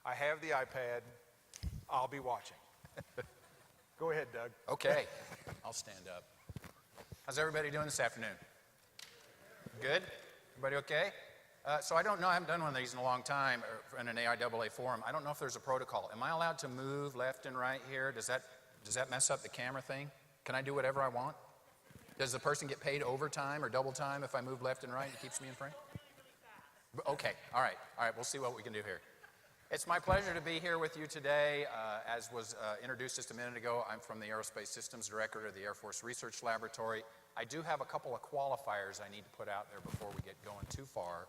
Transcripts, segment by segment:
I have the iPad. I'll be watching. Go ahead, Doug. Okay, I'll stand up. How's everybody doing this afternoon? Good? Everybody okay? So I don't know, I haven't done one of these in a long time in an AIAA forum. I don't know if there's a protocol. Am I allowed to move left and right here? Does that mess up the camera thing? Can I do whatever I want? Does the person get paid overtime or double time if I move left and right and it keeps me in frame? Okay, all right, we'll see what we can do here. It's my pleasure to be here with you today. As was introduced just a minute ago, I'm from the Aerospace Systems Director of the Air Force Research Laboratory. I do have a couple of qualifiers I need to put out there before we get going too far.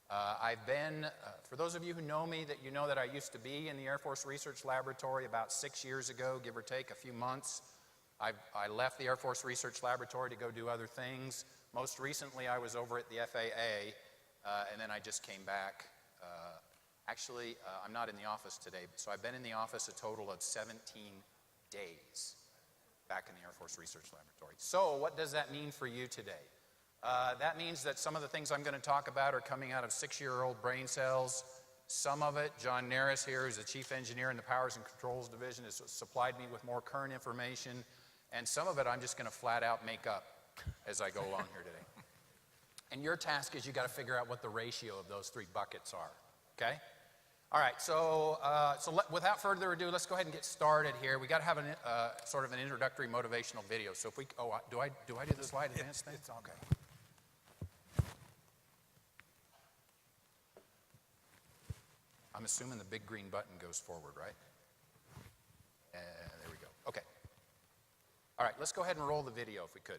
I've been, for those of you who know me, that you know that I used to be in the Air Force Research Laboratory about 6 years ago, give or take a few months. I left the Air Force Research Laboratory to go do other things. Most recently, I was over at the FAA, and then I just came back. Actually, I'm not in the office today, so I've been in the office a total of 17 days back in the Air Force Research Laboratory. So what does that mean for you today? That means that some of the things I'm going to talk about are coming out of 6-year-old brain cells. Some of it, John Naris here, who's the Chief Engineer in the Powers and Controls Division, has supplied me with more current information, and some of it I'm just going to flat out make up as I go along here today. And your task is you got to figure out what the ratio of those three buckets are, okay? All right, so without further ado, let's go ahead and get started here. We got to have sort of an introductory motivational video. So if we, do I do the slide advance thing? It's okay. I'm assuming the big green button goes forward, right? There we go. Okay. All right, let's go ahead and roll the video if we could.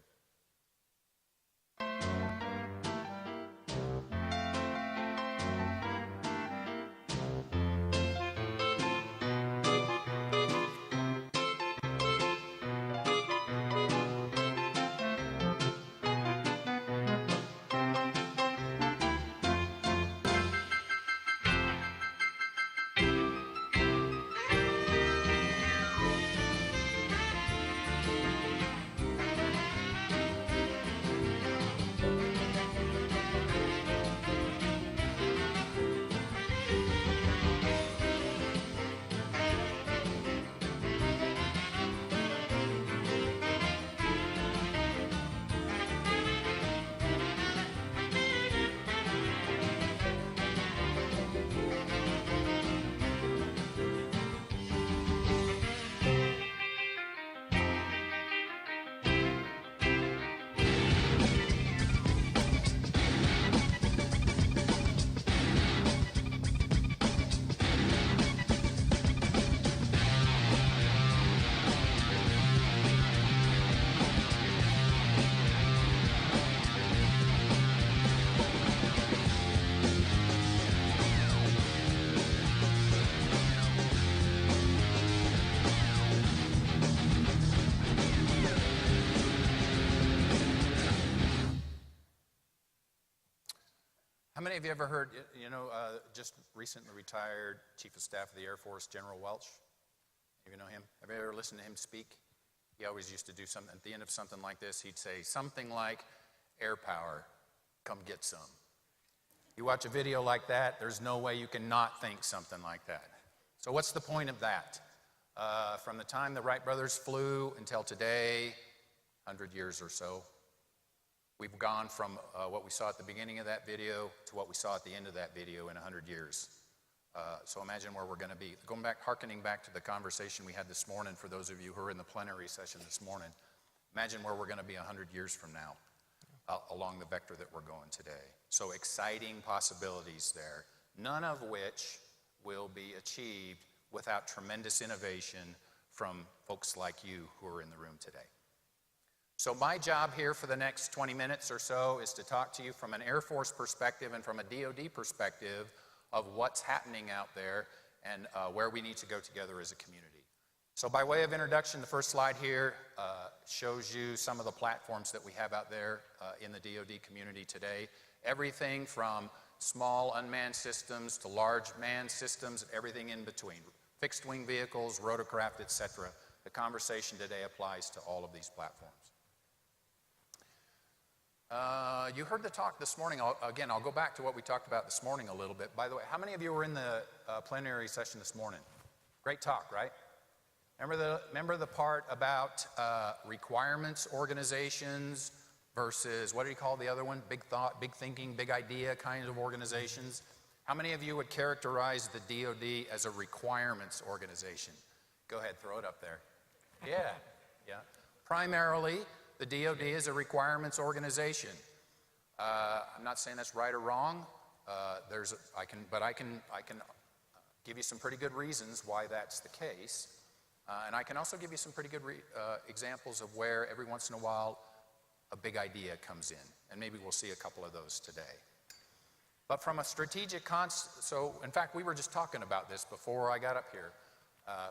How many of you ever heard, just recently retired Chief of Staff of the Air Force, General Welch? You know him? Have you ever listened to him speak? He always used to do something, at the end of something like this, he'd say something like, air power, come get some. You watch a video like that, there's no way you can not think something like that. So what's the point of that? From the time the Wright brothers flew until today, 100 years or so, we've gone from what we saw at the beginning of that video to what we saw at the end of that video in 100 years. So imagine where we're going to be. Hearkening back to the conversation we had this morning, for those of you who are in the plenary session this morning, imagine where we're going to be 100 years from now along the vector that we're going today. So exciting possibilities there, none of which will be achieved without tremendous innovation from folks like you who are in the room today. So my job here for the next 20 minutes or so is to talk to you from an Air Force perspective and from a DoD perspective of what's happening out there and where we need to go together as a community. So by way of introduction, the first slide here shows you some of the platforms that we have out there in the DoD community today. Everything from small unmanned systems to large manned systems, everything in between. Fixed wing vehicles, rotorcraft, etc. The conversation today applies to all of these platforms. You heard the talk this morning. I'll go back to what we talked about this morning a little bit. By the way, how many of you were in the plenary session this morning? Great talk, right? Remember the part about requirements organizations versus, what do you call the other one? Big thought, big thinking, big idea kind of organizations. How many of you would characterize the DoD as a requirements organization? Go ahead, throw it up there. Yeah. Primarily, the DoD is a requirements organization. I'm not saying that's right or wrong. I can give you some pretty good reasons why that's the case. And I can also give you some pretty good examples of where every once in a while a big idea comes in. And maybe we'll see a couple of those today. But from a strategic so in fact, we were just talking about this before I got up here.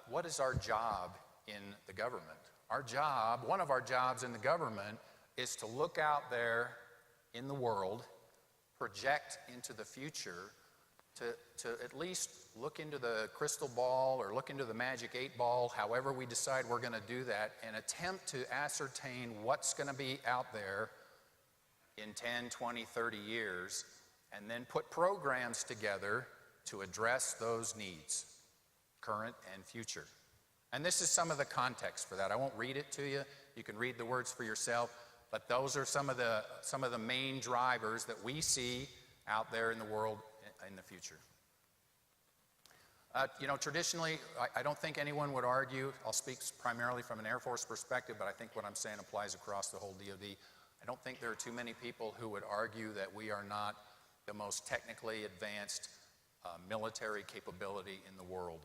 What is our job in the government? One of our jobs in the government is to look out there in the world, project into the future, to at least look into the crystal ball or look into the magic 8-ball, however we decide we're going to do that, and attempt to ascertain what's going to be out there in 10, 20, 30 years, and then put programs together to address those needs, current and future. And this is some of the context for that. I won't read it to you. You can read the words for yourself, but those are some of the main drivers that we see out there in the world in the future. Traditionally, I don't think anyone would argue. I'll speak primarily from an Air Force perspective, but I think what I'm saying applies across the whole DoD. I don't think there are too many people who would argue that we are not the most technically advanced military capability in the world.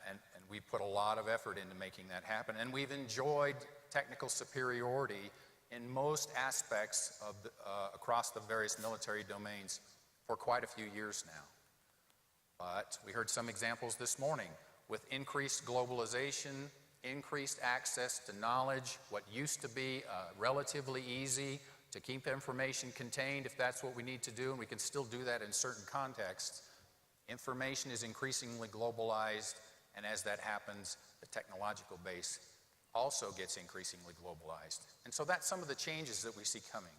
And we put a lot of effort into making that happen. And we've enjoyed technical superiority in most aspects of across the various military domains for quite a few years now. But we heard some examples this morning. With increased globalization, increased access to knowledge, what used to be relatively easy to keep information contained if that's what we need to do, and we can still do that in certain contexts, information is increasingly globalized, and as that happens, the technological base also gets increasingly globalized. And so that's some of the changes that we see coming.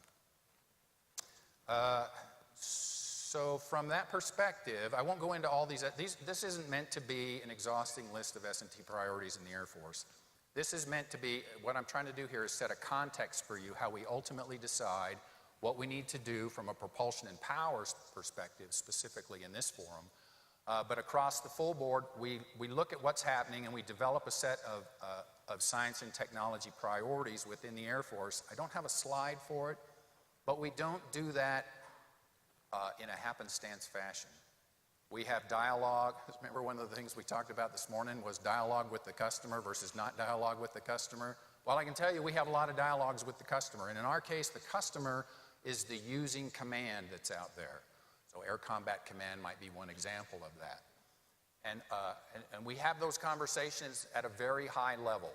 So from that perspective, I won't go into all these. This isn't meant to be an exhausting list of S&T priorities in the Air Force. This is meant to be, what I'm trying to do here is set a context for you, how we ultimately decide what we need to do from a propulsion and power perspective, specifically in this forum. But across the full board, we look at what's happening and we develop a set of science and technology priorities within the Air Force. I don't have a slide for it, but we don't do that in a happenstance fashion. We have dialogue. Remember, one of the things we talked about this morning was dialogue with the customer versus not dialogue with the customer. Well, I can tell you we have a lot of dialogues with the customer, and in our case, the customer is the using command that's out there. So Air Combat Command might be one example of that. And we have those conversations at a very high level,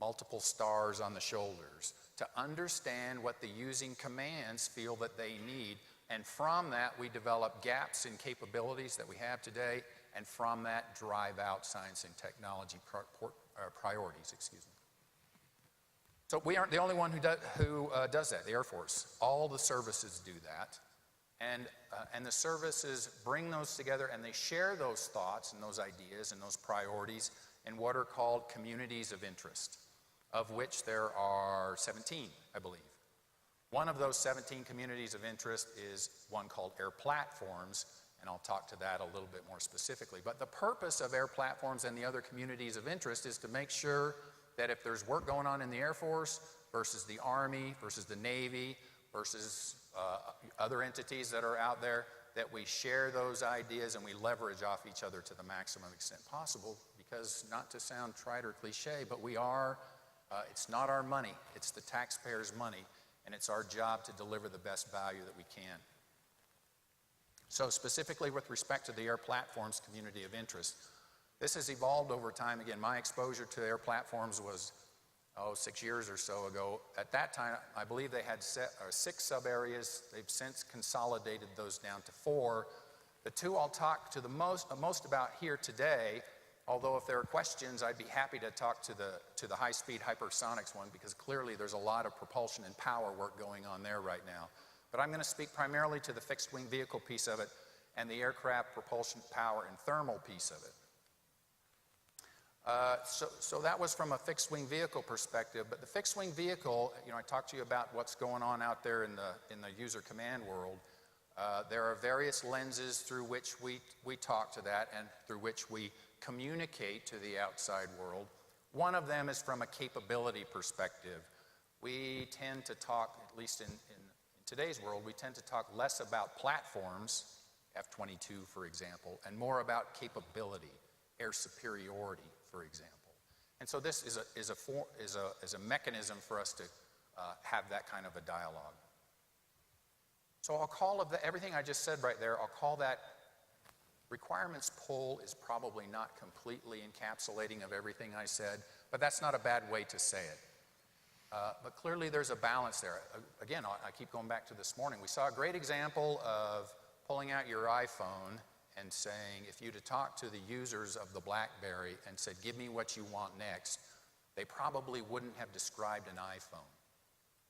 multiple stars on the shoulders, to understand what the using commands feel that they need. And from that, we develop gaps in capabilities that we have today, and from that, drive out science and technology priorities, excuse me. So we aren't the only one who does that, the Air Force. All the services do that. And the services bring those together, and they share those thoughts and those ideas and those priorities in what are called communities of interest, of which there are 17, I believe. One of those 17 communities of interest is one called Air Platforms, and I'll talk to that a little bit more specifically. But the purpose of Air Platforms and the other communities of interest is to make sure that if there's work going on in the Air Force versus the Army versus the Navy versus other entities that are out there, that we share those ideas and we leverage off each other to the maximum extent possible, because not to sound trite or cliche, but we are, it's not our money, it's the taxpayers' money, and it's our job to deliver the best value that we can. So specifically with respect to the Air Platforms community of interest, this has evolved over time. Again, my exposure to Air Platforms was 6 years or so ago. At that time, I believe they had 6 sub-areas. They've since consolidated those down to 4. The 2 I'll talk to the most about here today Although if there are questions, I'd be happy to talk to the high-speed hypersonics one, because clearly there's a lot of propulsion and power work going on there right now. But I'm going to speak primarily to the fixed-wing vehicle piece of it and the aircraft propulsion, power, and thermal piece of it. So that was from a fixed-wing vehicle perspective, but the fixed-wing vehicle, I talked to you about what's going on out there in the user command world. There are various lenses through which we talk to that and through which we communicate to the outside world. One of them is from a capability perspective. We tend to talk, at least in today's world, we tend to talk less about platforms, F-22 for example, and more about capability, air superiority, for example. And so this is a mechanism for us to have that kind of a dialogue. So I'll call everything I just said right there, I'll call that requirements pull is probably not completely encapsulating of everything I said, but that's not a bad way to say it. But clearly there's a balance there. Again, I keep going back to this morning. We saw a great example of pulling out your iPhone and saying, if you'd have talked to the users of the BlackBerry and said, give me what you want next, they probably wouldn't have described an iPhone,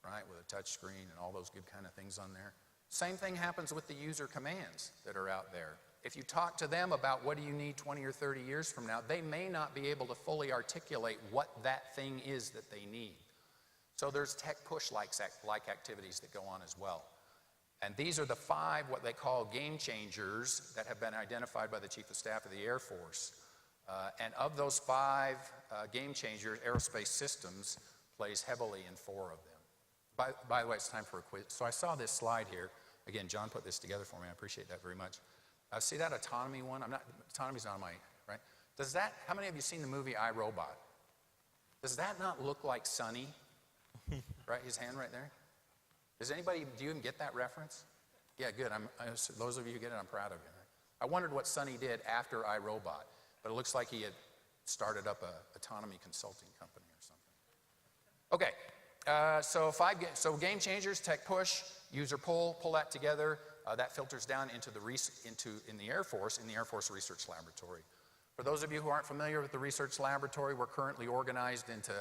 right, with a touch screen and all those good kind of things on there. Same thing happens with the user commands that are out there. If you talk to them about what do you need 20 or 30 years from now, they may not be able to fully articulate what that thing is that they need. So there's tech push-like activities that go on as well. And these are the 5 what they call game changers that have been identified by the Chief of Staff of the Air Force. And of those 5 game changers, aerospace systems plays heavily in 4 of them. By the way, it's time for a quiz. So I saw this slide here. Again, John put this together for me. I appreciate that very much. See that autonomy one? Autonomy's not on my, right? How many of you seen the movie I, Robot? Does that not look like Sonny? Right, his hand right there? Do you even get that reference? Yeah, good. Those of you who get it, I'm proud of you. I wondered what Sonny did after I, Robot, but it looks like he had started up a autonomy consulting company or something. Okay, so game changers, tech push, user pull that together. That filters down into in the Air Force Research Laboratory. For those of you who aren't familiar with the research laboratory, we're currently organized into,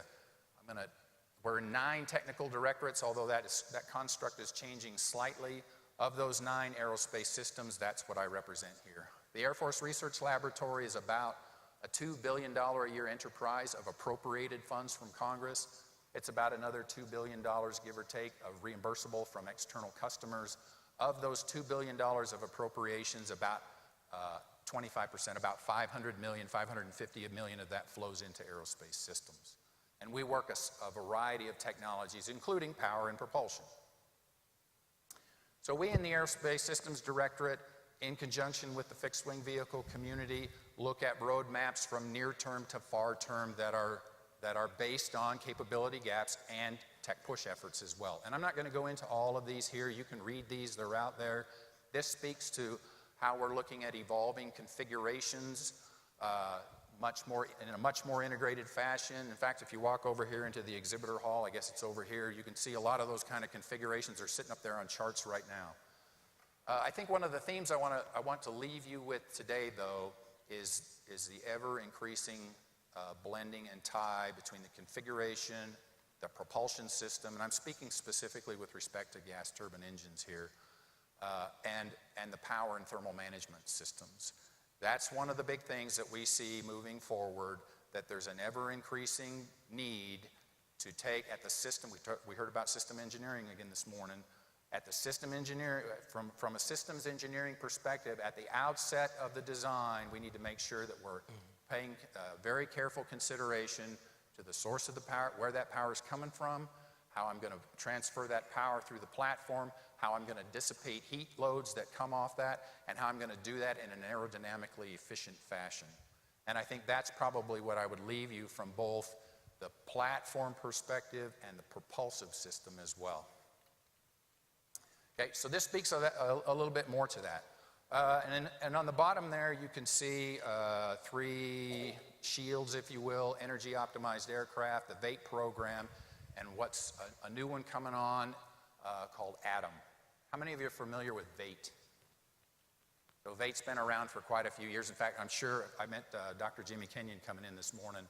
we're in 9 technical directorates, although that construct is changing slightly. Of those 9 aerospace systems, that's what I represent here. The Air Force Research Laboratory is about a $2 billion a year enterprise of appropriated funds from Congress. It's about another $2 billion, give or take, of reimbursable from external customers. Of those $2 billion of appropriations, about 25%, about $500 million, $550 million of that flows into aerospace systems. And we work a variety of technologies, including power and propulsion. So we in the Aerospace Systems Directorate, in conjunction with the fixed-wing vehicle community, look at roadmaps from near-term to far-term that are based on capability gaps and tech push efforts as well. And I'm not going to go into all of these here. You can read these. They're out there. This speaks to how we're looking at evolving configurations in a much more integrated fashion. In fact, if you walk over here into the exhibitor hall, I guess it's over here, you can see a lot of those kind of configurations are sitting up there on charts right now. I think one of the themes I want to leave you with today, though, is the ever-increasing blending and tie between the configuration, the propulsion system, and I'm speaking specifically with respect to gas turbine engines here, and the power and thermal management systems. That's one of the big things that we see moving forward, that there's an ever-increasing need to take at the system. We heard about system engineering again this morning. At the system engineering, from a systems engineering perspective, at the outset of the design, we need to make sure that we're paying very careful consideration to the source of the power, where that power is coming from, how I'm going to transfer that power through the platform, how I'm going to dissipate heat loads that come off that, and how I'm going to do that in an aerodynamically efficient fashion. And I think that's probably what I would leave you from both the platform perspective and the propulsive system as well. Okay, so this speaks a little bit more to that. And on the bottom there, you can see 3 shields, if you will, energy optimized aircraft, the VATE program, and what's a new one coming on called ATOM. How many of you are familiar with VATE? So VATE's been around for quite a few years. In fact, I'm sure I met Dr. Jimmy Kenyon coming in this morning.